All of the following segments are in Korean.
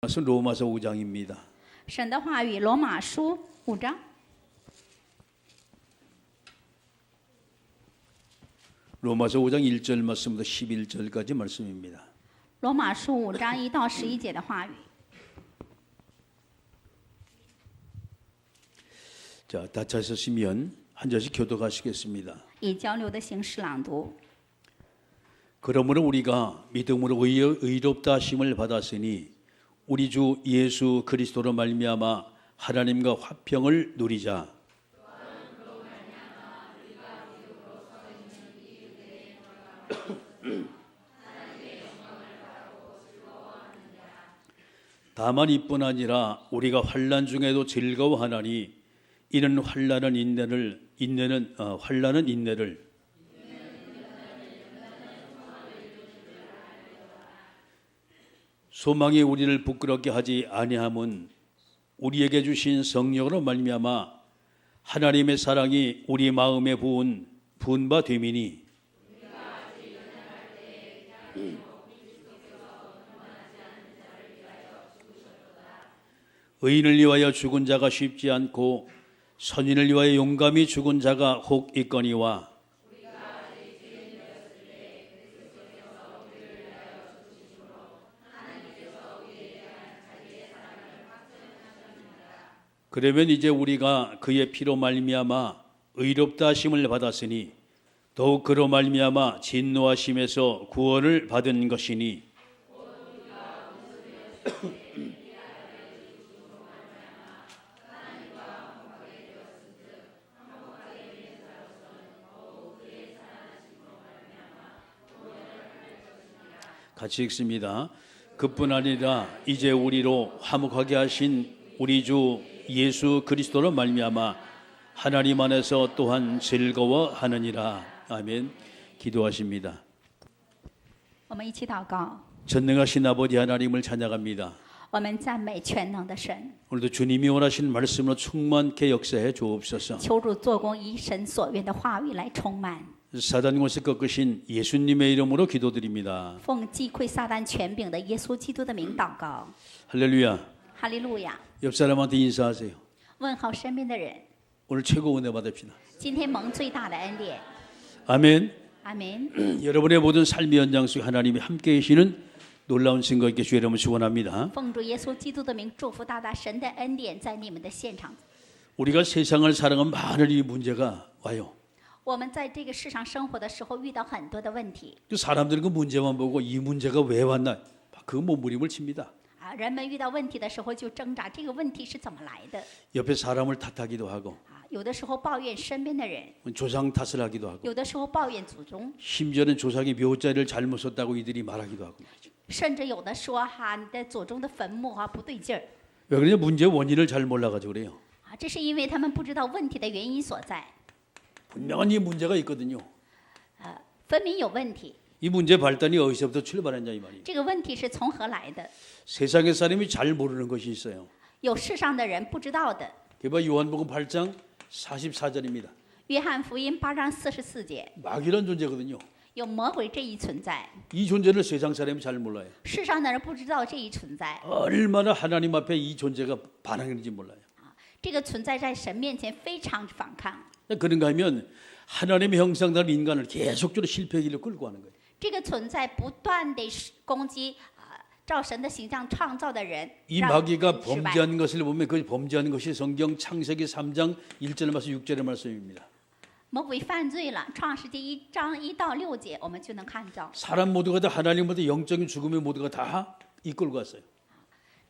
말씀 로마서 5장입니다. 神的话语，罗马书5章， 로마서 5장 1절 말씀부터 11절까지 말씀입니다. 罗马书5章1到11节的话语。 자, 다 찾으시면 한 절씩 교독하시겠습니다. 以交流的形式朗读。 그러므로 우리가 믿음으로 의롭다 하심을 받았으니 우리 주 예수 그리스도로 말미암아 하나님과 화평을 누리자. 다만 이뿐 아니라 우리가 환난 중에도 즐거워하나니 이는 환난은 인내를 소망이 우리를 부끄럽게 하지 아니함은 우리에게 주신 성령으로 말미암아 하나님의 사랑이 우리 마음에 부은 바 됨이니 의인을 위하여 죽은 자가 쉽지 않고 선인을 위하여 용감히 죽은 자가 혹 있거니와 그러면 이제 우리가 그의 피로 말미암아 의롭다 하심을 받았으니 더욱 그로 말미암아 진노하심에서 구원을 받은 것이니 같이 읽습니다. 그뿐 아니라 이제 우리로 화목하게 하신 우리 주 예수 그리스도로 말미암아 하나님 안에서 또한 즐거워하느니라. 아멘. 기도하십니다. 我们一起祷告。 전능하신 아버지 하나님을 찬양합니다. 我们赞美全能的神， 오늘도 주님이 원하시는 말씀으로 충만케 역사해 주옵소서. 求主做工，以神所愿的话语来充满。 사단 권세 꺾으신 예수님의 이름으로 기도드립니다. 奉击溃撒旦权柄的耶稣基督的名祷告。 할렐루야. 哈利路亚！ 옆 사람한테 인사하세요. 问候身边的人， 오늘 최고 은혜 받읍시다. 今天蒙最大的恩典。 아멘. 阿门。 여러분의 모든 삶의 현장 속에 하나님이 함께 계시는 놀라운 증거 있게 주의 이름을 축원합니다. 奉主耶稣基督的名，祝福大大神的恩典在你们的现场。 우리가 세상을 살아가면 많은 이 문제가 와요. 我们在这个世上生活的时候，遇到很多的问题。 그 사람들은 그 문제만 보고 이 문제가 왜 왔나 그 몸부림을 칩니다. 人们遇到问题的时候就挣扎，这个问题是怎么来的？ 옆에 사람을 탓하기도 하고 有的时候抱怨身边的人， 조상 탓을 하기도 하고 有的时候抱怨祖宗， 심지어는 조상이 묘자를 잘못 썼다고 이들이 말하기도 하고 甚至有的说你的祖宗的坟墓不对劲儿。 왜 그러냐 문제 원인을 잘 몰라가지고 그래요. 这是因为他们不知道问题的原因所在。 분명한 이 문제가 있거든요. 分明有问题， 이 문제 발단이 어디서부터 출발했냐 이 말이에요. 这个问题是从何来的？ 세상의 사람이 잘 모르는 것이 있어요. 有世上的人不知道的。 그봐 요한복음 8장 44절입니다. 约翰福音8章44节， 마귀란 존재거든요. 有魔鬼这一存在， 이 존재를 세상 사람이 잘 몰라요. 世上的人不知道这一存在。 얼마나 하나님 앞에 이 존재가 반항했는지 몰라요. 这个存在在神面前非常反抗。 그런가 하면 하나님의 형상다운 인간을 계속적으로 실패의 길로 끌고 가는 거예요. 这个存在不断地攻击照神的形象创造的人。 이 마귀가 범죄한 것을 보면 그 범죄한 것이 성경 창세기 3장 1절 말씀 6절의 말씀입니다. 魔鬼犯罪了，创世纪1章1到6节，我们就能看到 사람 모두가 다 하나님보다 영적인 죽음의 모두가 다 이끌고 갔어요.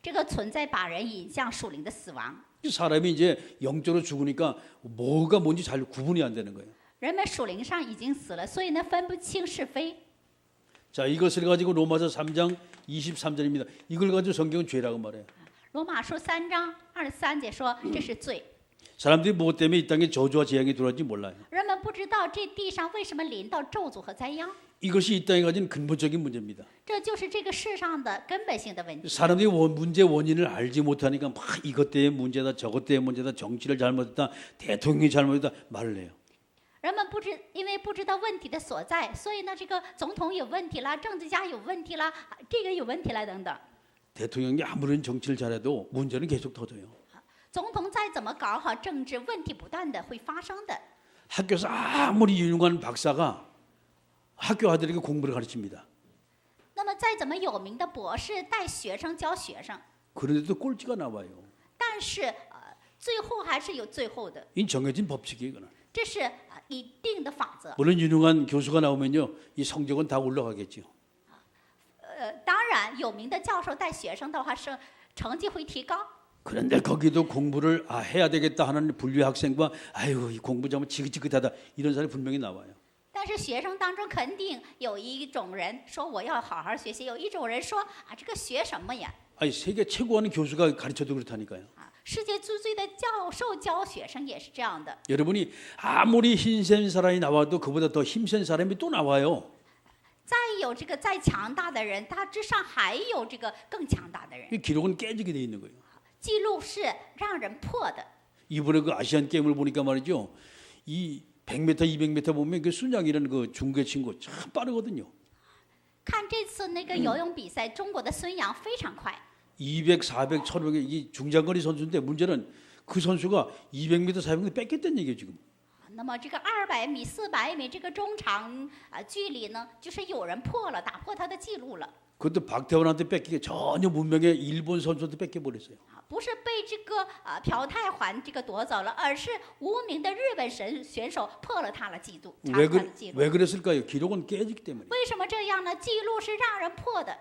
这个存在把人引向属灵的死亡。 사람이 이제 영적으로 죽으니까 뭐가 뭔지 잘 구분이 안 되는 거예요. 人们属灵上已经死了，所以呢分不清是非。 자, 이것을 가지고 로마서 3장 23절입니다. 이걸 가지고 성경은 죄라고 말해요. 罗马书3章23节说这是罪。 사람들이 무엇 때문에 이 땅에 저주와 재앙이 들어왔는지 몰라요. 人们不知道这地上为什么临到咒诅和灾殃， 이것이 이 땅에 가진 근본적인 문제입니다. 这就是这个世上的根本性的问题。 사람들이 문제 원인을 알지 못하니까 막 이것 때문에 문제다 저것 때문에 문제다 정치를 잘못했다 대통령이 잘못했다 말을 해요. 人们因为不知道问题的所在，所以呢，这个总统有问题啦，政治家有问题啦，这个有问题啦等等。 대통령이 아무런 정치를 잘해도 문제는 계속 터져요. 总统再怎么搞好政治，问题不断的会发生的。 학교에서 아무리 유능한 박사가 학교 아들에게 공부를 가르칩니다. 那么再怎么有名的博士带学生教学生， 그런데도 꼴찌가 나와요. 但是最后还是有最后的， 이 정해진 법칙이에요. 이거는. 这是一定的法则。 물론 유능한 교수가 나오면요, 이 성적은 다 올라가겠죠. 当然有名的教授带学生的话，成绩会提高。 그런데 거기도 공부를 해야 되겠다 하는 분류의 학생과 아유 이 공부 좀 지긋지긋하다 이런 사람이 분명히 나와요. 但是学生当中肯定有一种人说我要好好学习，有一种人说这个学什么呀？ 아니 세계 최고하는 교수가 가르쳐도 그렇다니까요. 世界最的教授教学生也是这样的。 여러분이 아무리 힘센 사람이 나와도 그보다 더 힘센 사람이 또 나와요. 再有这个再强大的人，他之上还有这个更强大的人。 이 기록은 깨지게 돼 있는 거예요. 记录是让人破的。 이번에 그 아시안 게임을 보니까 말이죠. 이 100m, 200m 보면 그 순양이라는 그 중계 친구 참 빠르거든요. 看这次那个游泳比赛，中国的孙杨非常快。 200, 400, 1500 이 중장거리 선수인데 문제는 그 선수가 200m, 400m 뺏겼다는 얘기예요 지금. 那么这个200米、400米这个中长距离呢，就是有人破了，打破他的记录了。 그것도 박태환한테 뺏기게 전혀 문명의 일본 선수한테 뺏겨버렸어요. 不是被这个朴泰桓这个夺走了，而是无名的日本选手破了他的记录，查出他的记录。 왜 그랬을까요? 기록은 깨지기 때문에. 为什么这样呢？记录是让人破的。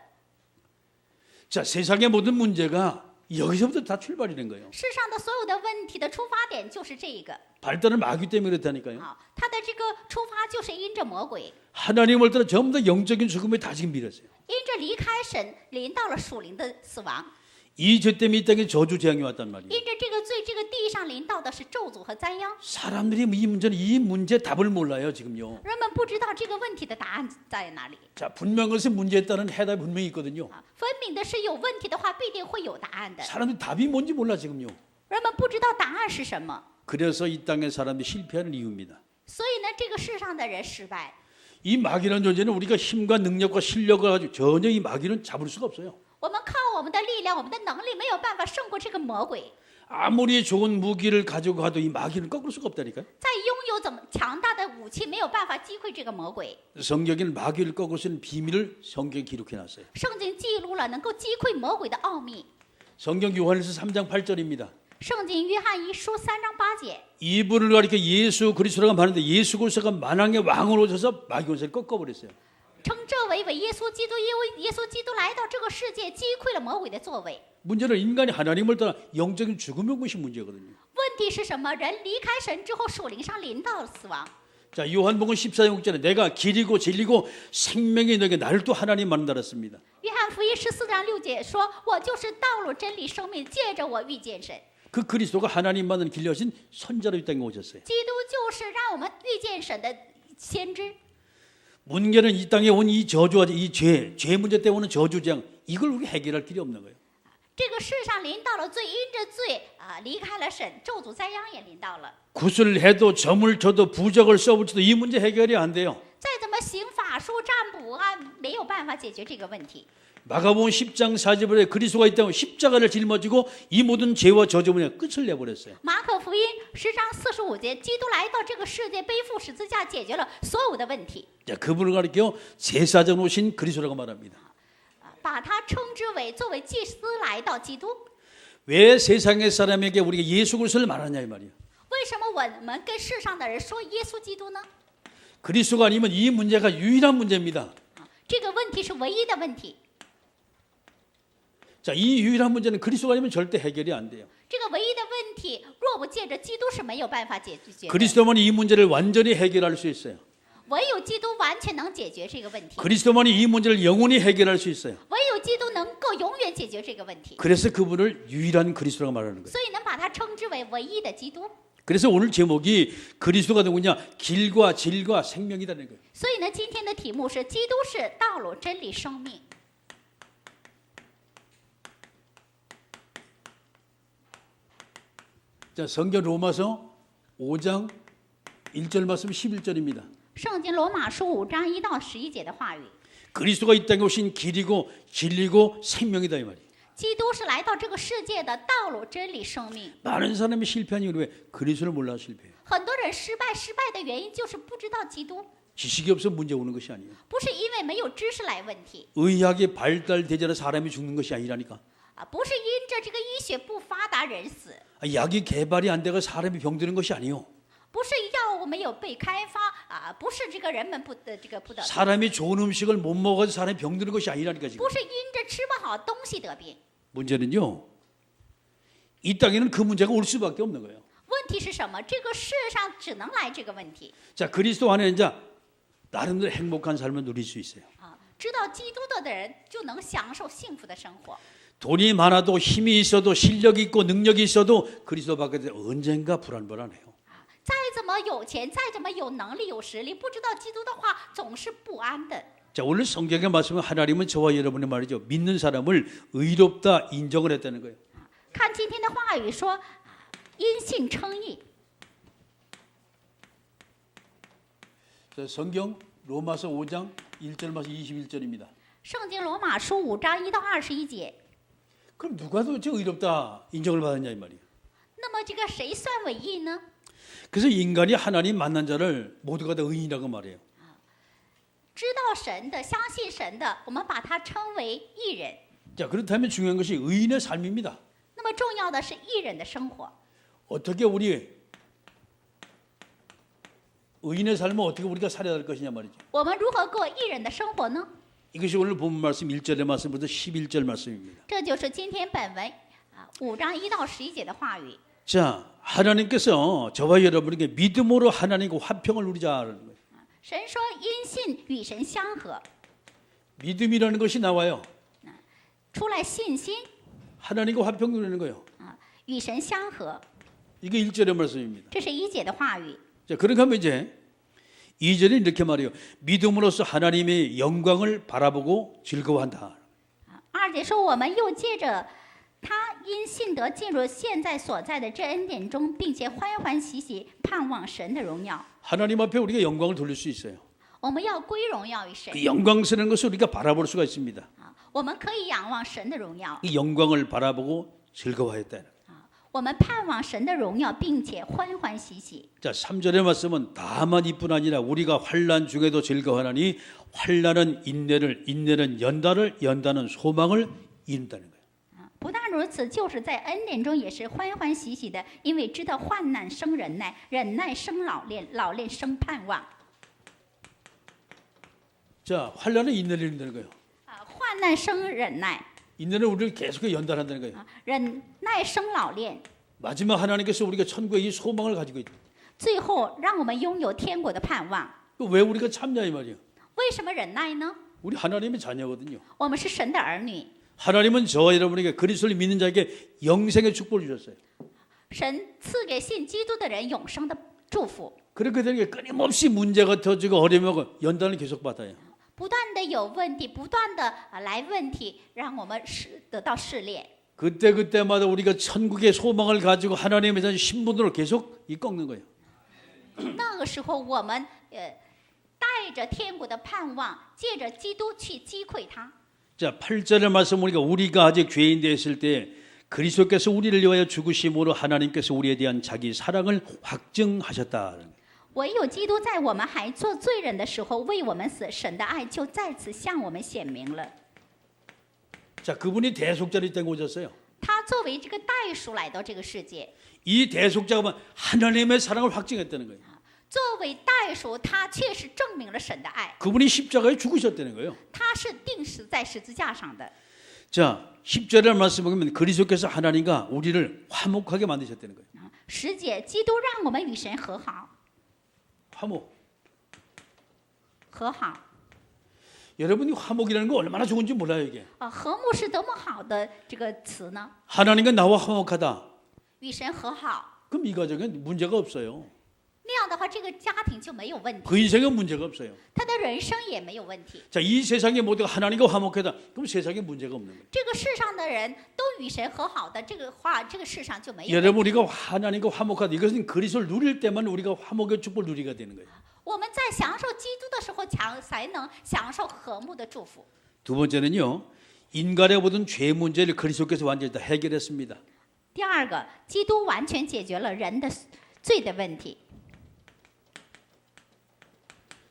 자, 세상의 모든 문제가 여기서부터 다 출발이 된 거예요. 世上的所有的问题的出发点就是这一个。 발달은 마귀 때문에 그렇다니까요. 他的这个出发就是因着魔鬼， 하나님을 따라 전부 다 영적인 죽음에 다 지금 밀었어요. 因着离开神，临到了属灵的死亡。 이 죄 때문에 이 땅에 저주 재앙이 왔단 말이에요. 因着这个罪，这个地上临到的是咒诅和灾殃。 사람들이 이 문제 답을 몰라요 지금요. 人们不知道这个问题的答案在哪里。 자, 분명한 것은 문제에 따른 해답이 분명히 있거든요. 分明的是有问题的话，必定会有答案的。 사람들이 답이 뭔지 몰라 지금요. 人们不知道答案是什么， 그래서 이 땅의 사람이 실패하는 이유입니다. 所以呢，这个世上的人失败。 이 마귀라는 존재는 우리가 힘과 능력과 실력을 가지고 전혀 이 마귀는 잡을 수가 없어요. 我们靠我们的力量、我们的能力，没有办法胜过这个魔鬼。 아무리 좋은 무기를 가지고 가도 이 마귀는 꺾을 수가 없다니까요. 再拥有怎么强大的武器，没有办法击溃这个魔鬼。 성경에는 마귀를 꺾을 수 있는 비밀을 성경에 기록해놨어요. 圣经记录了能够击溃魔鬼的奥秘。 성경 요한일서 3장 8절입니다. 圣经约翰一书3章8节， 이분을 가리켜 예수 그리스도라고 하는데 예수 그리스도가 만왕의 왕으로 오셔서 마귀 권세를 꺾어버렸어요. 称这为耶稣基督，因为耶稣基督来到这个世界，击溃了魔鬼的作为。 문제는 인간이 하나님을 떠나 영적인 죽음에 온 것이 문제거든요. 问题是什么？人离开神之后，属灵上临到了死亡。 자, 요한복음 14장 6절에 내가 길이고 진리고 생명이 너에게 나를 또 하나님 만들었습니다. 约翰福音14章6节说：“我就是道路、真理、生命，借着我遇见神。” 그 그리스도가 하나님만을 길러신 선자로 이 땅에 오셨어요. 基督就是让我们遇见神的先知。 문제는 이 땅에 온 이 저주와 이 죄 문제 때문에 저주장 이걸 우리 해결할 길이 없는 거예요. 这个世上临到了罪，因着罪离开了神，咒诅灾殃也临到了。 굿을 해도 점을 쳐도 부적을 써붙여도 이 문제 해결이 안 돼요. 再怎么行法术占卜没有办法解决这个问题。 마가복음 10장 40절에 그리스도가 이 땅에 십자가를 짊어지고 이 모든 죄와 저주문에 끝을 내버렸어요. 马可福音10章45节，基督来到这个世界，背负十字架，解决了所有的问题。 자, 그분을 가리켜 제사장 오신 그리스도라고 말합니다. 把他称之为作为祭司来到基督。 왜 세상의 사람에게 우리가 예수 그리스도를 말하냐 이 말이에요. 为什么我们跟世上的人说耶稣基督呢？ 그리스도가 아니면 이 문제가 유일한 문제입니다. 这个问题是唯一的问题。 자, 이 유일한 문제는 그리스도가 아니면 절대 해결이 안 돼요. 这个唯一的问题，若不借着基督是没有办法解决的。 그리스도만이 이 문제를 완전히 해결할 수 있어요. 唯有基督完全能解决这个问题。 그리스도만이 이 문제를 영원히 해결할 수 있어요. 唯有基督能够永远解决这个问题， 그래서 그분을 유일한 그리스도라고 말하는 거예요. 所以能把它称之为唯一的基督。 그래서 오늘 제목이 그리스도가 누구냐? 길과 진리와 생명이라는 거예요. 所以呢，今天的题目是基督是道路、真理、生命。 자, 성경 로마서 5장 1절 말씀 11절입니다. 圣经罗马书5章1到11节的话语， 그리스도가 이 땅에 오신 길이고 진리고 생명이다 이 말이에요. 基督是来到这个世界的道路、真理、生命。 많은 사람이 실패한 이유는 왜? 그리스도를 몰라 실패해요. 很多人失败的原因就是不知道基督， 지식이 없어 문제 오는 것이 아니에요. 不是因为没有知识来问题， 의학이 발달되지 않아 사람이 죽는 것이 아니라니까. 不是因着这个医学不发达人死， 약이 개발이 안 되고 사람이 병드는 것이 아니에요. 不是药物没有被开发不是这个人们不得不得， 사람이 좋은 음식을 못 먹어서 사람이 병드는 것이 아니라니까 지금. 不是因着吃不好东西得病。 문제는요. 이 땅에는 그 문제가 올 수밖에 없는 거예요. 问题是什么？这个世上只能来这个问题 자, 그리스도 안에 이제 나름대로 행복한 삶을 누릴 수 있어요. 知道基督的人就能享受幸福的生活。 돈이 많아도 힘이 있어도 실력이 있고 능력이 있어도 그리스도 밖에 언젠가 불안불안해요. 再怎么有钱，再怎么有能力、有实力，不知道基督的话，总是不安的。 자, 오늘 성경의 말씀은 하나님은 저와 여러분의 말이죠. 믿는 사람을 의롭다 인정을 했다는 거예요. 看今天的话语说，因信称义。 자, 성경 로마서 5장 1절 말씀 21절입니다. 圣经罗马书5章1到21节。 그럼 누가 도대체 의롭다 인정을 받았냐 이 말이에요. 那么这个谁算为义呢？ 그래서 인간이 하나님 만난 자를 모두가 다 의인이라고 말해요. 知道神的、相信神的，我们把它称为义人。 자, 그렇다면 중요한 것이 의인의 삶입니다. 那么重要的是义人的生活。 어떻게 우리 의인의 삶을 어떻게 우리가 살아야 할 것이냐 말이죠. 我们如何过义人的生活呢？ 이것이 오늘 본문 말씀 1절의 말씀부터 11절 말씀입니다. 这就是今天本文5章1到11节的话语。 자, 하나님께서 저와 여러분에게 믿음으로 하나님과 화평을 누리자는 거예요. 神说因信与神相合， 믿음이라는 것이 나와요. 出来信心 하나님과 화평 누리는 거예요. 与神相合， 이게 1절의 말씀입니다. 这是1节的话语。 자, 그러니까 이제 2절은 이렇게 말해요. 믿음으로써 하나님의 영광을 바라보고 즐거워한다. 2节说我们又借着他因信德进入现在所在的这恩典中，并且欢欢喜喜盼望神的荣耀。 하나님 앞에 우리가 영광을 돌릴 수 있어요. 我们要归荣耀于神 그 영광스러운 것을 우리가 바라볼 수가 있습니다. 我们可以仰望神的荣耀 이 영광을 바라보고 즐거워했다. 我们盼望神的荣耀，并且欢欢喜喜。 자, 3절의 말씀은 다만 이뿐 아니라 우리가 환난 중에도 즐거워하나니 환난은 인내를, 인내는 연단을, 연단은 소망을 이룬다는 거예요. 不但如此，就是在恩典中也是欢欢喜喜的，因为知道患难生忍耐，忍耐生老练，老练生盼望。 자, 환난은 인내를 이룬다는 거예요. 患难生忍耐， 인내는 우리를 계속해 연단한다는 거예요. 忍耐生老练， 마지막 하나님께서 우리가 천국의 이 소망을 가지고 있다. 最后让我们拥有天国的盼望。 왜 우리가 참냐 이 말이에요. 为什么忍耐呢？ 우리 하나님의 자녀거든요. 我们是神的儿女， 하나님은 저와 여러분에게 그리스도를 믿는 자에게 영생의 축복을 주셨어요. 神赐给信基督的人永生的祝福。 그렇게 되는 게 끊임없이 문제가 터지고 어려움하고 연단을 계속 받아요. 不断的有问题，不断的来问题，让我们得到试炼。 그때마다 우리가 천국의 소망을 가지고 하나님에 대한 신분으로 계속 꺾는 거예요. 那个时候，我们带着天国的盼望，借着基督去击溃他。 자, 8절의 말씀 우리가 아직 죄인 되었을 때 그리스도께서 우리를 위하여 죽으심으로 하나님께서 우리에 대한 자기 사랑을 확증하셨다. 唯有基督在我们还做罪人的时候为我们死，神的爱就再次向我们显明了。 자, 그분이 대속자를 때 오셨어요. 他作为这个代赎来到这个世界， 이 대속자가 하나님의 사랑을 확증했다는 거예요. 作为代赎，他确实证明了神的爱。 그분이 십자가에 죽으셨다는 거예요. 他是钉死在十字架上的。 자, 10절의 말씀 보면 그리스도께서 하나님과 우리를 화목하게 만드셨다는 거예요. 10节，基督让我们与神和好， 화목. 和好。 여러분이 화목이라는 거 얼마나 좋은지 몰라요, 이게. 和睦是多么好的这个词呢？ 하나님과 나와 화목하다. 与神和好， 그럼 이 가정엔 문제가 없어요. 那样的话，这个家庭就没有问题， 그 인생에 문제가 없어요. 他的人生也没有问题。 자, 이 세상의 모두가 하나님과 화목하다. 그럼 세상에 문제가 없는 거예요. 这个世上的人都与神和好的，这个话，这个世上就没有问题。 여러분 우리가 하나님과 화목하다. 이것은 그리스도를 누릴 때만 우리가 화목의 축복을 누리게 되는 거예요. 我们在享受基督的时候，才能享受和睦的祝福。 두 번째는요. 인간의 모든 죄 문제를 그리스도께서 완전히 다 해결했습니다. 第二个，基督完全解决了人的罪的问题。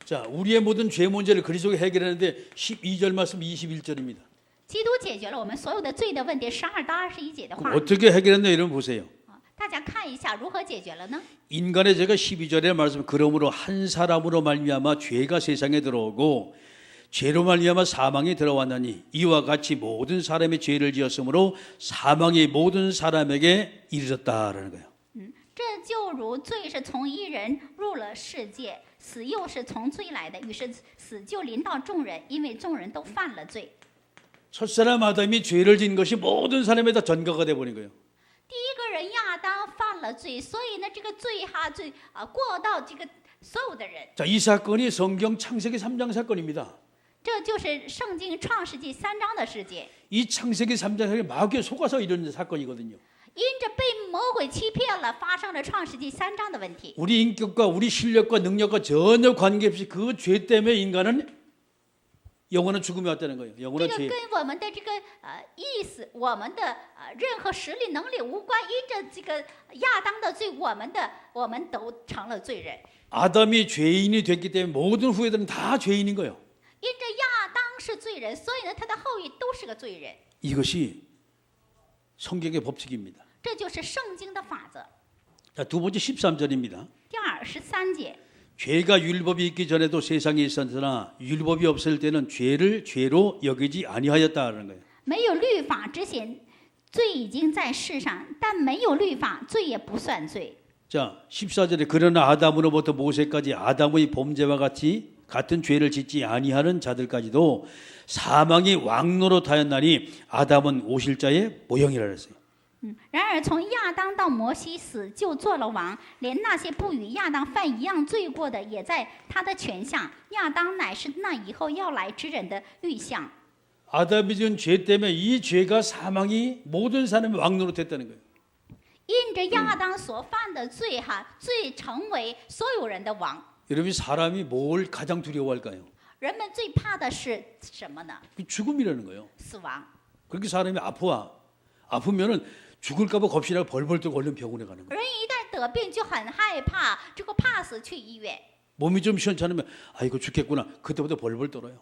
자, 우리의 모든 죄 문제를 그리스도가 해결했는데 12절 말씀 21절입니다. 基督解决了我们所有的罪的问题。12到21节的话， 어떻게 해결했나 여러분 보세요. 大家看一下如何解决了呢？ 인간의 죄가 12절에 말씀 그러므로 한 사람으로 말미암아 죄가 세상에 들어오고 죄로 말미암아 사망이 들어왔나니 이와 같이 모든 사람의 죄를 지었으므로 사망이 모든 사람에게 이르렀다라는 거예요. 这就如罪是从一人入了世界，死又是从罪来的，于是死就临到众人，因为众人都犯了罪。 첫사람 아담이 죄를 지은 것이 모든 사람에 다 전가가 돼 버린 거예요. 第一个人亚当犯了罪，所以呢，这个罪过到这个所有的人。 자, 이 사건이 성경 창세기 3장 사건입니다. 这就是圣经创世纪3章的事件。 이 창세기 3장이 마귀에 속아서 이런 사건이거든요. 因着被魔鬼欺骗了，发生了创世纪3章的问题。 우리 인격과 우리 실력과 능력과 전혀 관계없이 그 죄 때문에 인간은 영원한 죽음이 왔다는 거예요. 这 영원한 个 죄. 跟我们的这个意思，我们的任何实力能力无关。因着这个亚当的罪，我们都成了罪人。 아담이 죄인이 됐기 때문에 모든 후예들은 다 죄인인 거예요. 因着亚当是罪人，所以呢，他的后裔都是个罪人。 이것이 성경의 법칙입니다. 这就是圣经的法则。 자, 두 번째 13절입니다. 第23节， 죄가 율법이 있기 전에도 세상에 있었으나 율법이 없을 때는 죄를 죄로 여기지 아니하였다라는 거예요. 没有律法之前，罪已经在世上，但没有律法，罪也不算罪。 자, 14절에 그러나 아담으로부터 모세까지 아담의 범죄와 같은 죄를 짓지 아니하는 자들까지도 사망이 왕노릇하였나니 아담은 오실자의 모형이라 그랬어요. 然而从亚当到摩西死就做了王，连那些不与亚当犯一样罪过的，也在他的权下。亚当乃是那以后要来之人的预像。 아담이 지은 죄 때문에 이 죄가 사망이 모든 사람의 왕노릇했다는 거예요. 因着亚当所犯的罪，罪成为所有人的王。 여러분 사람이 뭘 가장 두려워할까요? 人们最怕的是什么呢？ 죽음이라는 거예요. 死亡。 그렇게 사람이 아프면은 죽을까봐 겁이나 벌벌 떨고 얼른 병원에 가는 거예요. 人一旦得病就很害怕，这个怕死去医院。 몸이 좀 시원찮으면 아이고 죽겠구나. 그때부터 벌벌 떨어요.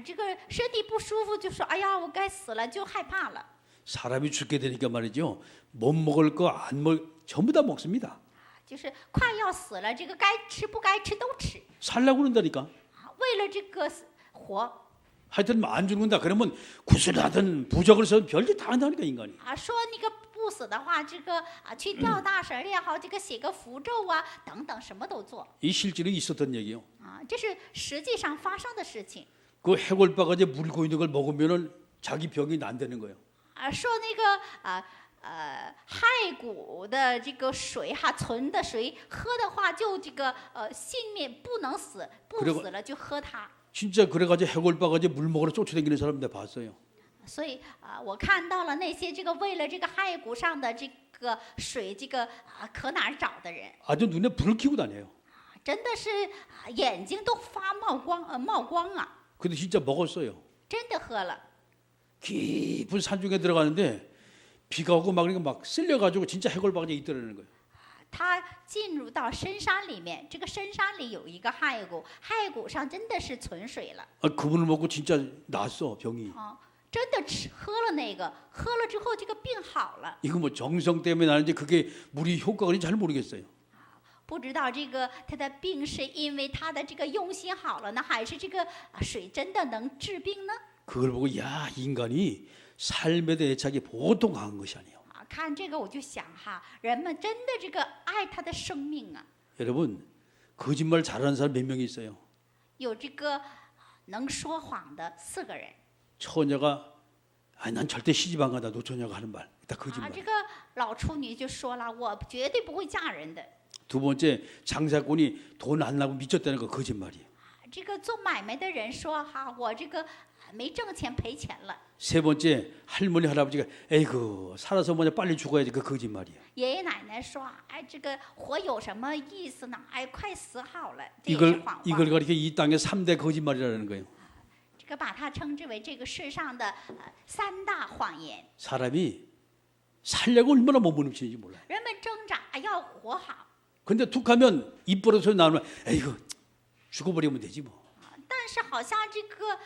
这个身体不舒服就说哎呀我该死了，就害怕了。 사람이 죽게 되니까 말이죠. 못 먹을 거 안 전부 다 먹습니다. 就是快要死了，这个该吃不该吃都吃， 살라고 그런다니까. 为了这个活。 하여튼 안 죽는다 그러면 구슬하든 부적을 써든 별짓 다 한다니까 인간이. 说那个不死的话，这个去吊大神也好，这个写个符咒啊，等等，什么都做。 이 실제로 있었던 얘기요. 这是实际上发生的事情。 그 해골바가지 물고 있는 걸 먹으면은 자기 병이 난다는 거예요. 说那个骸骨的这个水存的水喝的话，就这个性命不能死，不死了就喝它。 진짜 그래가지고 해골바가지 물 먹으러 쫓아다니는 사람 내가 봤어요. 所以我看到了那些这个为了这个骸骨上的这个水，这个可哪儿找的人， 아주 눈에 불을 켜고 다녀요. 真的是眼睛都发冒光啊！ 근데 진짜 먹었어요. 真的喝了。 깊은 산중에 들어가는데 비가 오고 막 그러니까 막 쓸려가지고 진짜 해골바가지 있더라는 거예요. 他进入到深山里面，这个深山里有一个骸骨，骸骨上真的是存水了。 그분을 먹고 진짜 났어 병이. 真的喝了那个，喝了之后这个病好了。 이거 뭐 정성 때문에 나는지 그게 물이 효과가 있는지 잘 모르겠어요. 不知道这个他的病是因为他的这个用心好了呢，还是这个水真的能治病呢？ 그걸 보고 야 인간이 삶에 대해 애착이 보통 강한 것이 아니에요. 看这个我就想人们真的这个爱他的生命啊。 여러분 거짓말 잘하는 사람 몇 명이 있어요. 有这个能说谎的4个人。 처녀가 난 절대 시집 안 간다. 노처녀가 하는 말. 다 거짓말. 这个老处女就说了，我绝对不会嫁人的。 두 번째 장사꾼이 돈 안 나고 미쳤다는 거 거짓말이에요. 这个做买卖的人说我这个没挣钱赔钱了。 세 번째 할머니 할아버지가 에이그 살아서 뭐냐 빨리 죽어야지 그 거짓말이에요. 爷爷奶奶说这个活有什么意思呢？快死好了，这也是谎话。 이걸 가리켜 이 땅의 3대 거짓말이라는 거예요. 这可把它称之为这个世上的三大谎言。 사람이 살려고 얼마나 몸부림치는지 몰라요. 人们挣扎要活好， 근데 툭하면 입 벌어서 나오면 에이구 죽어버리면 되지 뭐. 但是好像这个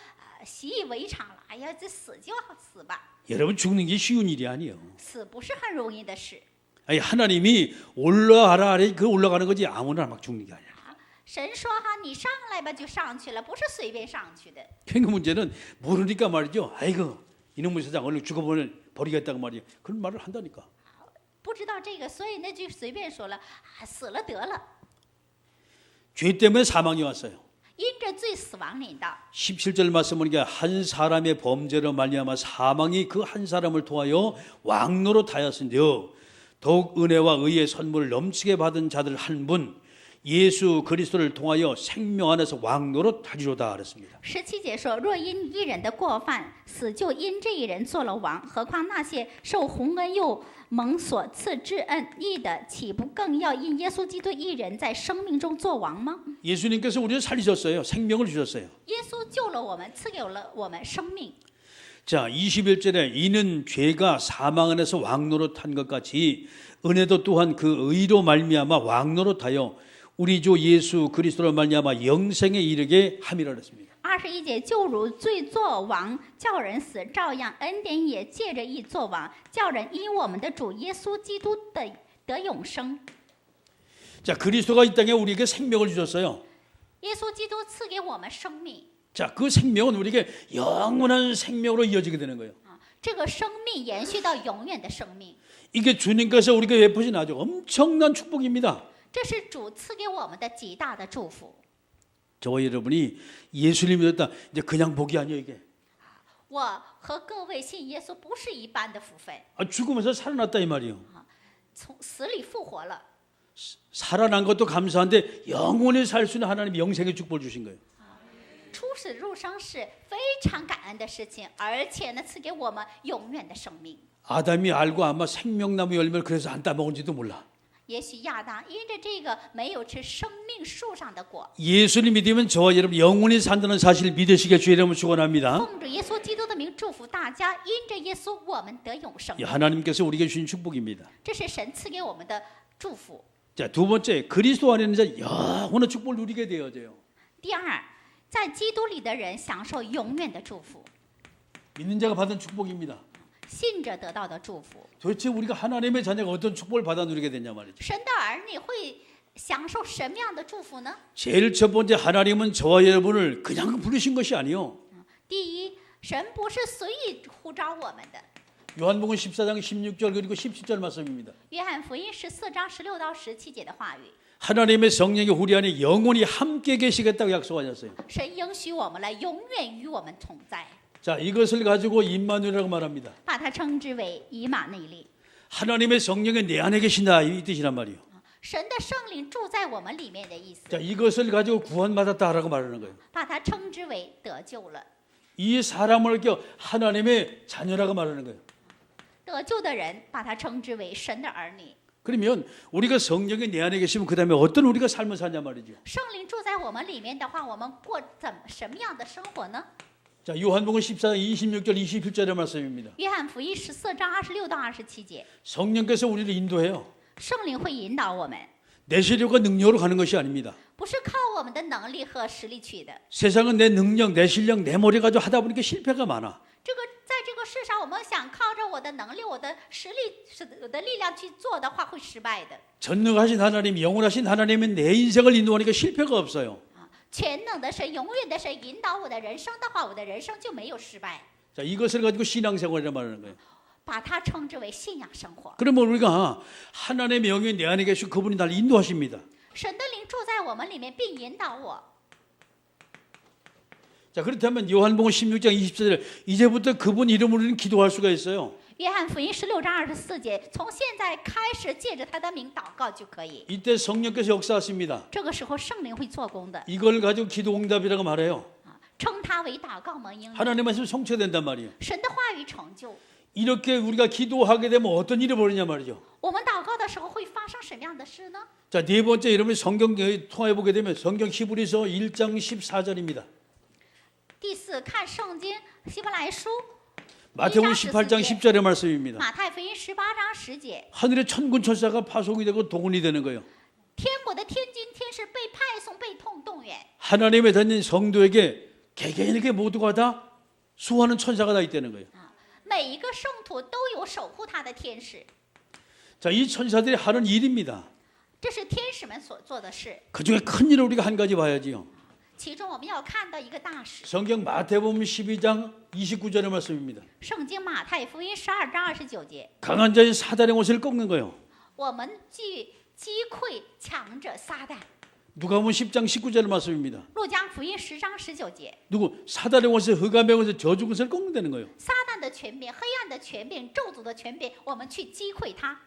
习以为常了，哎呀，这死就死吧， 여러분 죽는 게 쉬운 일이 아니에요. 死不是很容易的事。 아니 하나님이 올라가라 하래 그 올라가는 거지 아무나 막 죽는 게 아니야. 神说哈，你上来吧，就上去了，不是随便上去的。 그러니까 문제는 모르니까 말이죠. 아이고 이놈의 세상 얼른 죽어버리겠다고 말이야. 그런 말을 한다니까. 不知道这个，所以那就随便说了，死了得了， 죄 때문에 사망이 왔어요. 因着罪死亡临到。 17절 말씀 보니까 한 사람의 범죄로 말미암아 사망이 그 한 사람을 통하여 왕노로 타였은데요. 더욱 은혜와 의의 선물을 넘치게 받은 자들 한 분 예수 그리스도를 통하여 생명 안에서 왕노로 타리로다 그랬습니다. 17节说：“若因一人的过犯，死就因这一人做了王，何况那些受洪恩又蒙所赐之恩义的，岂不更要因耶稣基督一人在生命中做王吗？ 예수님께서 우리를 살리셨어요. 생명을 주셨어요. 耶稣救了我们，赐给了我们生命。 자, 21절에 이는 죄가 사망 안에서 왕노로 탄 것 같이 은혜도 또한 그 의로 말미암아 왕노로 타여 우리 주 예수 그리스도로 말미암아 영생에 이르게 함이라 그랬습니다. 21节，就如罪作王叫人死，照样恩典也借着义作王，叫人因我们的主耶稣基督的得永生。 자, 그리스도가 이 땅에 우리에게 생명을 주셨어요. 耶稣基督赐给我们生命。 자, 그 생명은 우리에게 영원한 생명으로 이어지게 되는 거예요. 这个生命延续到永远的生命， 이게 주님께서 우리에게 베푸신 아주 엄청난 축복입니다. 这是主赐给我们的极大的祝福。 저와 여러분이 예수님 믿었다. 이제 그냥 복이 아니에요, 이게. 我和各位信耶稣不是一般的福分， 죽으면서 살아났다 이 말이에요. 从死里复活了。 살아난 것도 감사한데 영원히 살 수 있는 하나님이 영생의 축복을 주신 거예요. 出死入生是非常感恩的事情，而且呢，赐给我们永远的生命。 아담이 알고 아마 생명나무 열매를 그래서 안 따먹은지도 몰라. 也许亚当因着这个没有吃生命树上的果， 예수를 믿으면 저와 여러분 영원히 산다는 사실을 믿으시게 주의 이름으로 축원합니다. 奉着耶稣基督的名祝福大家，因着耶稣我们得永生。 하나님께서 우리에게 주신 축복입니다. 这是神赐给我们的祝福。 자, 두 번째 그리스도 안에 있는 자 영원한 축복을 누리게 되어져요. 第二，在基督里的人享受永远的祝福， 믿는 자가 받은 축복입니다. 信着得到的祝福。 도대체 우리가 하나님의 자녀가 어떤 축복을 받아 누리게 되냐 말이죠. 神的儿女会享受什么样的祝福呢？ 제일 첫 번째 하나님은 저와 여러분을 그냥 부르신 것이 아니요. 第一，神不是随意呼召我们的。 요한복음 14장 16절 그리고 17절 말씀입니다. 约翰福音14章16到17节的话语， 하나님의 성령이 우리 안에 영원히 함께 계시겠다고 약속하셨어요. 神应许我们了，永远与我们同在， 자, 이것을 가지고 임마누엘이라고 말합니다. 把它称之为以马内利。 하나님의 성령이 내 안에 계신다 이 뜻이란 말이에요. 神的圣灵住在我们里面的意思， 자, 이것을 가지고 구원받았다라고 말하는 거예요. 把它称之为得救了。 이 사람을 껴 하나님의 자녀라고 말하는 거예요. 得救的人把它称之为神的儿女。 그러면 우리가 성령이 내 안에 계시면 그다음에 어떤 우리가 삶을 사냐 말이죠. 圣灵住在我们里面的话，我们过什么样的生活呢？ 자, 요한복음 14장 26절 27절의 말씀입니다. 约翰福音14章26到27节， 성령께서 우리를 인도해요. 圣灵会引导我们， 내 실력과 능력으로 가는 것이 아닙니다. 不是靠我们的能力和实力去的。 세상은 내 능력, 내 실력, 내 머리 가지고 하다 보니까 실패가 많아. 在这个世上，我们想靠着我的能力、我的实力、我的力量去做的话，会失败的。 전능하신 하나님, 영원하신 하나님은 내 인생을 인도하니까 실패가 없어요. 全能的神、永远的神引导我的人生的话，我的人生就没有失败。 자, 이것을 가지고 신앙생활이라 말하는 거예요. 把它称之为信仰生活。 그러면 우리가 하나님의 영이 내 안에 계시고 그분이 나를 인도하십니다. 神的灵住在我们里面，并引导我。 자, 그렇다면 요한복음 16장 24절 이제부터 그분 이름으로 우리는 기도할 수가 있어요. 约翰福音16章24节，从现在开始借着他的名祷告就可以。 이때 성령께서 역사하십니다. 这个时候圣灵会做工的， 이걸 가지고 기도응답이라고 말해요. 称它为祷告蒙应允。 하나님의 말씀 성취된단 말이에요. 神的话语成就。 이렇게 우리가 기도하게 되면 어떤 일이 벌어지냐 말이죠. 我们祷告的时候会发生什么样的事呢？ 자, 네 번째 여러분이 성경 통해 보게 되면 성경 히브리서 1장 14절입니다. 第四，看圣经希伯来书 마태복음 18장 10절의 말씀입니다. 马太福音18章10节， 하늘의 천군 천사가 파송이 되고 동원이 되는 거예요. 天国的天军天使被派送、被动员， 하나님의 다닌 성도에게 개개인에게 모두가 다 수호하는 천사가 다 있다는 거예요. 每一个圣徒都有守护他的天使， 자, 이 천사들이 하는 일입니다. 这是天使们所做的事。 그중에 큰 일을 우리가 한 가지 봐야지요. 其中我们要看到一个大事， 성경 마태복음 12장 29절의 말씀입니다. 圣经马太福音12章29节， 강한 자인 사단의 옷을 꺾는 거예요. 我们击溃强者撒旦。 누가복음 10장 19절의 말씀입니다. 路加福音10章19节， 누구 사단의 옷을 흑암의 옷을 저주 것을 꺾는다는 거예요. 撒旦的权柄、黑暗的权柄、咒诅的权柄，我们去击溃它。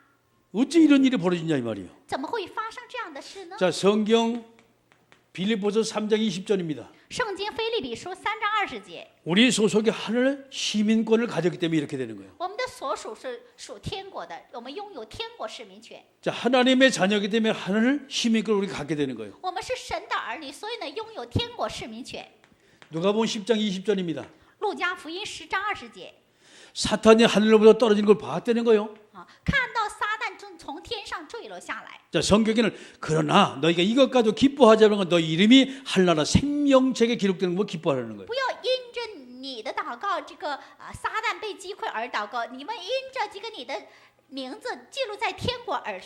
어찌 이런 일이 벌어지냐 이 말이에요. 怎么会发生这样的事呢？ 자, 성경 빌립보서 3장 20절입니다. 圣经腓立比书3章20节， 우리 소속이 하늘 시민권을 가졌기 때문에 이렇게 되는 거예요. 我们的所属是属天国的，我们拥有天国市民权。 자, 하나님의 자녀이기 때문에 하늘 시민권을 우리가 갖게 되는 거예요. 我们是神的儿女，所以呢，拥有天国市民权。 누가복음 10장 20절입니다. 路加福音10章20节， 사탄이 하늘로부터 떨어지는 걸 봤다는 거예요. 看到撒旦从天上坠落下来。 자, 성경에는 그러나 너희가 이것 가지고 기뻐하자는 건 너희 이름이 한나라 생명책에 기록되는 거 기뻐하라는 거예요. 不要因着你的祷告，撒旦被击溃而祷告，你们因着这个你的名字记录在天国而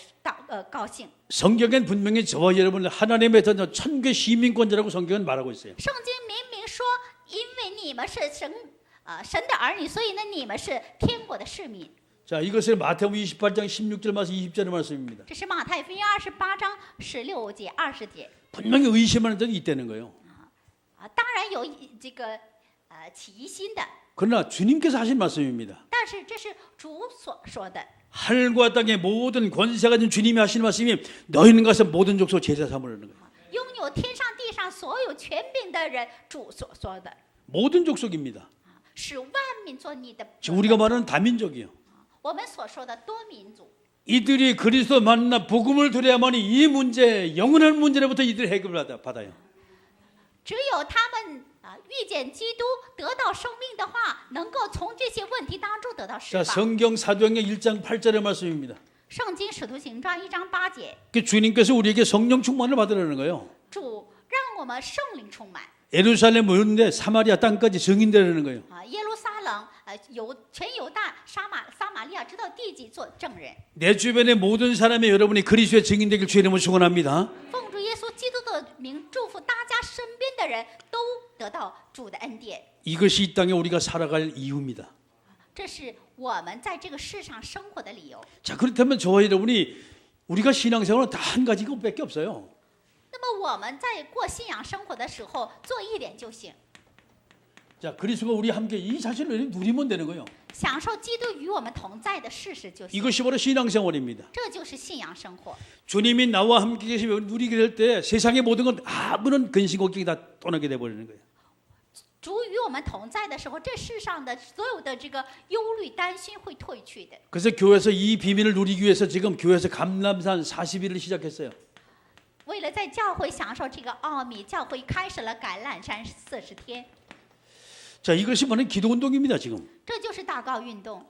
高兴。 성경엔 분명히 저와 여러분을 하나님의 천국의 시민권자라고 성경은 말하고 있어요. 圣经明明说，因为你们是神的儿女，所以呢，你们是天国的市民。 자, 이것을 마태복음 28장 16절 말씀 20절의 말씀입니다. 这是马太福音28章16节、20节。 분명히 의심하는 적이 있다는 거예요. 当然有这个起疑心的， 그러나 주님께서 하신 말씀입니다. 但是这是主所说的。 하늘과 땅의 모든 권세가 가진 주님이 하시는 말씀이 너희는 가서 모든 족속 제자 삼으라는 거예요. 拥有天上地上所有权柄的人，主所说的， 모든 족속입니다. 使万民做你的。 지금 우리가 말하는 다민족이요. 我们所说的多民族， 이들이 그리스도 만나 복음을 들어야만이 이 문제, 영원한 문제로부터 이들이 해결을 받아요. 只有他们遇见基督得到生命的话，能够从这些问题当中得到释 자, 放。 성경 사도행전 1장 8절의 말씀입니다. 圣经使徒行传1章8节， 주님께서 우리에게 성령 충만을 받으라는 거예요. 主让我们圣灵充满。 예루살렘 오는데 사마리아 땅까지 증인되라는 거예요. 耶路撒冷全犹大撒玛利亚直到地极做证人。 내 주변의 모든 사람이 여러분이 그리스도의 증인되길 주의 이름으로 축원합니다. 奉主耶稣基督的名祝福大家身边的人都得到主的恩典。 이것이 이 땅에 우리가 살아갈 이유입니다. 这是我们在这个世上生活的理由。 자, 그렇다면 저와 여러분이 우리가 신앙생활은 다 한 가지 것밖에 없어요. 那么我们在过信仰生活的时候，做一点就行， 자, 그리스도가 우리 함께 이 사실을 누리면 되는 거예요. 享受基督与我们同在的事实就行。 이것이 바로 신앙생활입니다. 这就是信仰生活。 주님이 나와 함께 계시면 누리게 될 때 세상의 모든 건 아무런 근심 걱정이 다 떠나게 돼 버리는 거예요. 主与我们同在的时候，这世上的所有的这个忧虑、担心会退去的。 그래서 교회에서 이 비밀을 누리기 위해서 지금 교회에서 감람산 40일을 시작했어요. 为了在教会享受这个奥秘，教会开始了橄榄山40天。 자, 이것이 바로 기도운동입니다. 지금 这就是祷告运动。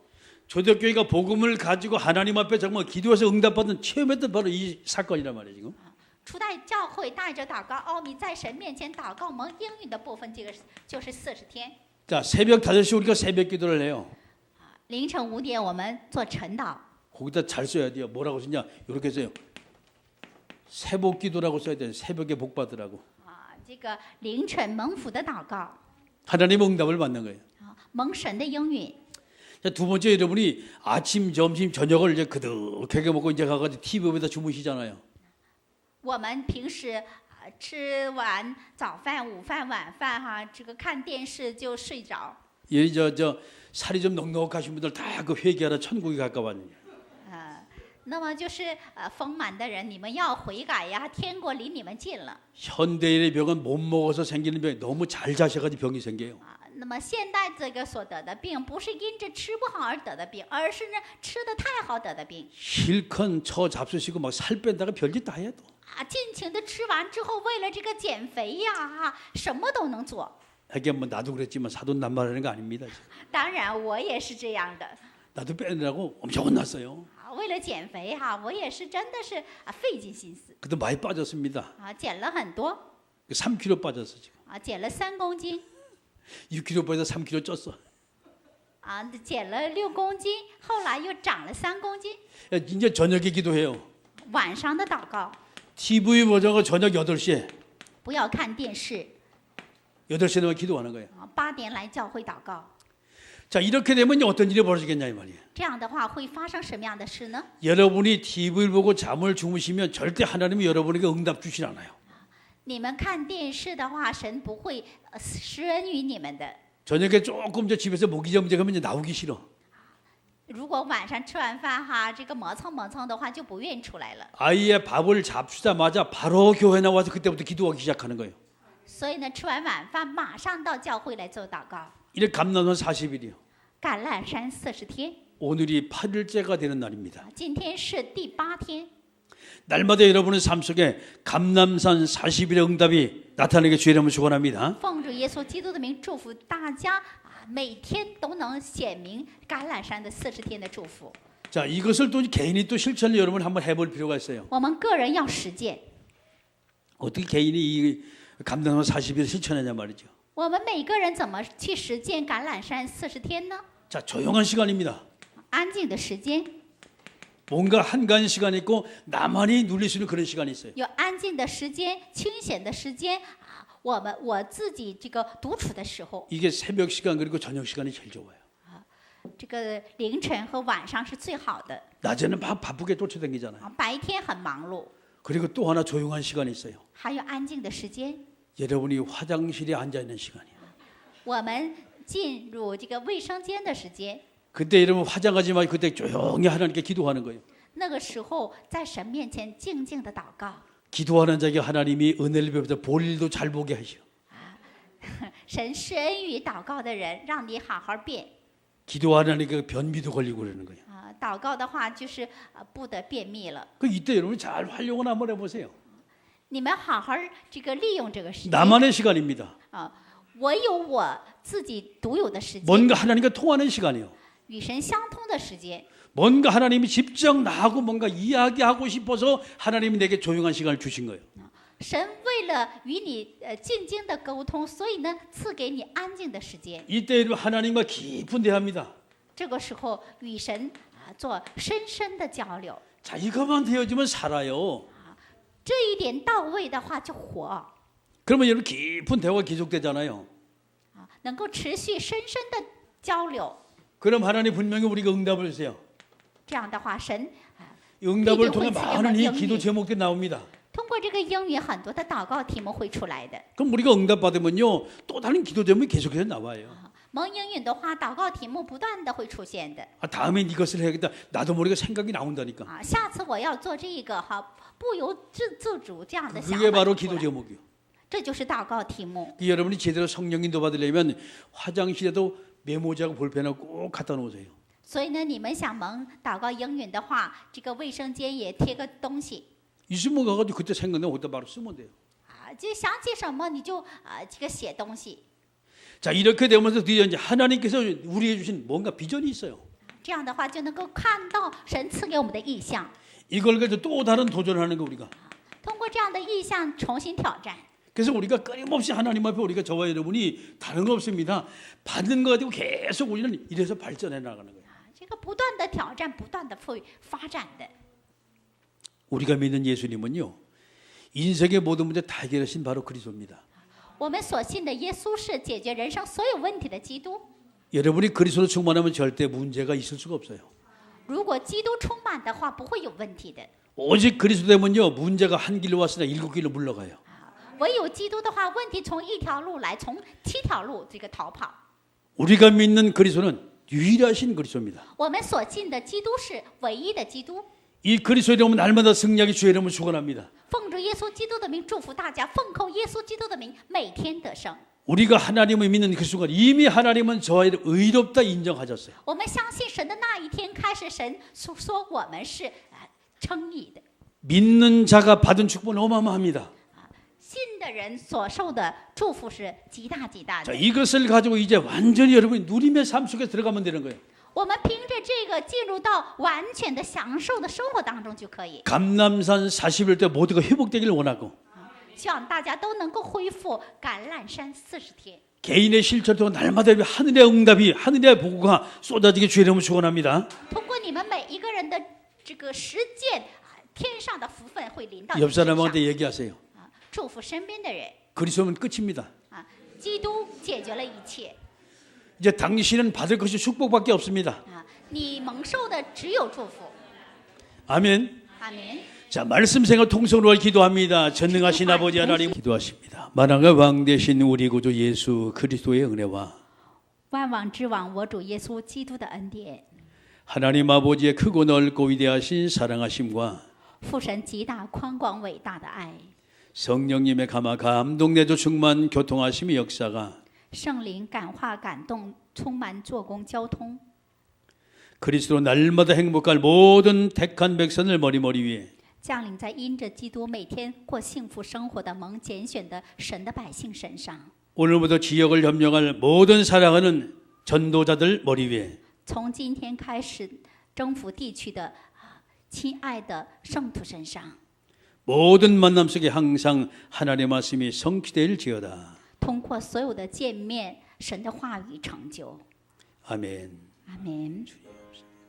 초대교회가 복음을 가지고 하나님 앞에 정말 기도해서 응답받은 체험했던 바로 이 사건이란 말이에요. 지금 初代教会带着祷告奥秘，在神面前祷告蒙应允的部分，这个就是40天。 자, 새벽 5시 우리가 새벽 기도를 해요. 凌晨5点，我们做晨祷。 거기다 잘 써야 돼요. 뭐라고 쓰냐? 이렇게 써요. 새복 기도라고 써야 돼요. 새벽에 복 받으라고. 这个凌晨蒙福的祷告， 하나님의 응답을 받는 거예요. 蒙神的应允。 자, 두 번째 여러분이 아침, 점심, 저녁을 이제 그득하게 먹고 이제 가가지고 TV 보다 주무시잖아요. 我们平时吃完早饭、午饭、晚饭这个看电视就睡着。 예, 저 살이 좀 넉넉하신 분들 다 그 회개하러 천국에 가까워요. 那么就是丰满的人，你们要悔改呀，天国离你们近了。 현대인의 병은 못 먹어서 생기는 병이 너무 잘 자셔가지고 병이 생겨요. 那么现代这个所得的病，不是因着吃不好而得的病，而是呢吃的太好得的病。 실컷 처 잡수시고 막 살 뺀다가 별짓 다 해도. 尽情的吃完之后，为了这个减肥呀，什么都能做。 하긴 뭐 나도 그랬지만 사돈 낱말하는 거 아닙니다. 当然，我也是这样的。 나도 빼느라고 엄청 혼났어요. 为了减肥哈，我也是真的是费尽心思 그래도 많이 빠졌습니다. 减了很多 3kg 빠졌어 지금. 减了3公斤 6kg 빠져서 3kg 쪘어. 减了6公斤，后来又长了3公斤。 야, 이제 저녁에 기도해요. 晚上的祷告， TV 보자고 저녁 8시에 不要看电视 8시에 나와 기도하는 거예요. 8点来教会祷告。 자, 이렇게 되면 이제 어떤 일이 벌어지겠냐 이 말이에요. 这样的话会发生什么样的事呢？ 여러분이 TV를 보고 잠을 주무시면 절대 하나님이 여러분에게 응답 주실 않아요. 你们看电视的话，神不会施恩于你们的。 저녁에 조금 저 집에서 모기점적하면 이제 나오기 싫어. 如果晚上吃完饭哈，这个磨蹭磨蹭的话，就不愿意出来了。 아이의 밥을 잡수자마자 바로 교회 나와서 그때부터 기도하기 시작하는 거예요. 所以呢，吃完晚饭马上到教会来做祷告。 이래 감남산 40일이요. 橄榄山40天， 오늘이 8일째가 되는 날입니다. 今天是第8天。 날마다 여러분의 삶 속에 감남산 40일의 응답이 나타나게 주의 이름을 축원합니다. 奉主耶稣基督的名祝福大家每天都能显明橄榄山的40天的祝福。 자, 이것을 또 개인이 또 실천을 여러분 한번 해볼 필요가 있어요. 我们个人要实践。 어떻게 개인이 이 감남산 40일을 실천하냐 말이죠. 我们每个人怎么去实践橄榄山40天呢？ 자, 조용한 시간입니다. 安静的时间， 뭔가 한가한 시간이 있고 나만이 누릴 수 있는 그런 시간이 있어요. 有安静的时间、清闲的时间我自己这个独处的时候， 이게 새벽 시간 그리고 저녁 시간이 제일 좋아요. 这个凌晨和晚上是最好的。 낮에는 막 바쁘게 쫓아다니잖아요. 白天很忙碌， 그리고 또 하나 조용한 시간이 있어요. 还有安静的时间。 여러분이 화장실에 앉아 있는 시간이에요. 我们进入这个卫生间的时间， 그때 여러분 화장하지 말고 그때 조용히 하나님께 기도하는 거예요. 那个时候在神面前静静的祷告。 기도하는 자에게 하나님이 은혜를 베풀어 볼 일도 잘 보게 하시오. 神施恩于祷告的人，让你好好变。 기도하는 하나님께 변비도 걸리고 그러는 거예요. 祷告的话就是不得便秘了。 그 이때 여러분 잘 활용을 한번 해보세요. 你们好好这个利用这个时间。 나만의 시간입니다. 我有我自己独有的时间， 뭔가 하나님과 통하는 시간이요. 与神相通的时间。 뭔가 하나님이 직접 나하고 뭔가 이야기하고 싶어서 하나님이 내게 조용한 시간을 주신 거예요. 神为了与你静静的沟通，所以呢赐给你安静的时间。 이때 하나님과 깊은 대화입니다. 这个时候与神做深深的交流。 자, 이것만 되어지면 살아요. 这一点到位的话就活， 그러면 여러분 깊은 대화가 계속되잖아요. 能够持续深深的交流。 그럼 하나님 분명히 우리가 응답을 주세요. 这样的话，神 응답을 통해 많은 이 기도 제목들이 나옵니다. 通过这个应允，很多的祷告题目会出来的。 그럼 우리가 응답받으면요 또 다른 기도 제목이 계속해서 나와요. 蒙应允的话，祷告题目不断的会出现的。 다음엔 이것을 해야겠다. 나도 모르게 생각이 나온다니까. 下次我要做这个不由自主这样的想 그게 法 바로 就出 기도 来， 제목이요. 这就是祷告题目。 여러분이 제대로 성령 인도 받으려면 화장실에도 메모지하고 볼펜을 꼭 갖다 놓으세요. 所以呢，你们想蒙祷告应允的话，这个卫生间也贴个东西 있으면 가가지고 그때 생각나면 그때 바로 쓰면 돼요. 就想起什么你就这个写东西。 자, 이렇게 되면서 드디어 이제 하나님께서 우리에게 주신 뭔가 비전이 있어요. 这样的话就能够看到神赐给我们的意象， 이걸 가지고 또 다른 도전하는 거 우리가. 通过这样的意象重新挑战。 그래서 우리가 끊임없이 하나님 앞에 우리가 저와 여러분이 다른 거 없습니다. 받는 거 가지고 계속 우리는 이래서 발전해 나가는 거예요. 这个不断的挑战，不断的会发展的。 우리가 믿는 예수님은요. 인생의 모든 문제 다 해결하신 바로 그리스도입니다. 我们所信的耶稣是解决人生所有问题的基督。 여러분이 그리스도로 충만하면 절대 문제가 있을 수가 없어요. 如果基督充满的话，不会有问题的。 오직 그리스도 되면요. 문제가 한 길로 왔으나 7길로 물러가요. 唯有基督的话，问题从一条路来，从7条路这个逃跑。 우리가 믿는 그리스도는 유일하신 그리스도입니다. 我们所信的基督是唯一的基督。 이 그리스도의 이름은 날마다 승리하기 주의 이름을 축원합니다. 奉着耶稣基督的名祝福大家，奉靠耶稣基督的名，每天得胜。 우리가 하나님을 믿는 그 순간 이미 하나님은 저와 의롭다 인정하셨어요. 我们相信神的那一天开始，神说我们是称义的。 믿는 자가 받은 축복은 어마어마합니다. 信的人所受的祝福是极大极大 자, 的。 이것을 가지고 이제 완전히 여러분이 누림의 삶 속에 들어가면 되는 거예요. 我们凭着这个进入到完全的享受的生活当中就可以。 감람산 40일 때 모두가 회복되기를 원하고 希望大家都能够恢复橄榄山40天。 개인의 실천을 통해 날마다 하늘의 응답이 하늘의 보고가 쏟아지게 주의 이름으로 축원합니다. 通过你们每一个人的这个实践，天上的福分会临到你 옆 身上。 사람한테 얘기하세요. 祝福身边的人 그리스도면 끝입니다. 啊！基督解决了一切 이제 당신은 받을 것이 축복밖에 없습니다. 啊！你蒙受的只有祝福。 아멘. 阿门。 자, 말씀 생활 통성으로 기도합니다. 전능하신 아버지 하나님 기도하십니다. 만왕의 왕 되신 우리 구주 예수 그리스도의 은혜와 万王之王，我主耶稣基督的恩典， 하나님 아버지의 크고 넓고 위대하신 사랑하심과 父神极大宽广伟大的爱， 성령님의 감화 감동 내조 충만 교통하심의 역사가 圣灵感化感动，充满做工交通， 그리스도로 날마다 행복할 모든 택한 백성을 머리머리 위에 降临在因着基督每天过幸福生活的蒙拣选的神的百姓身上。 오늘부터 지역을 점령할 모든 사랑하는 전도자들 머리 위에 从今天开始，征服地区的亲爱的圣徒身上， 모든 만남 속에 항상 하나님의 말씀이 성취될지어다. 通过所有的见面，神的话语成就。 아멘. 阿门。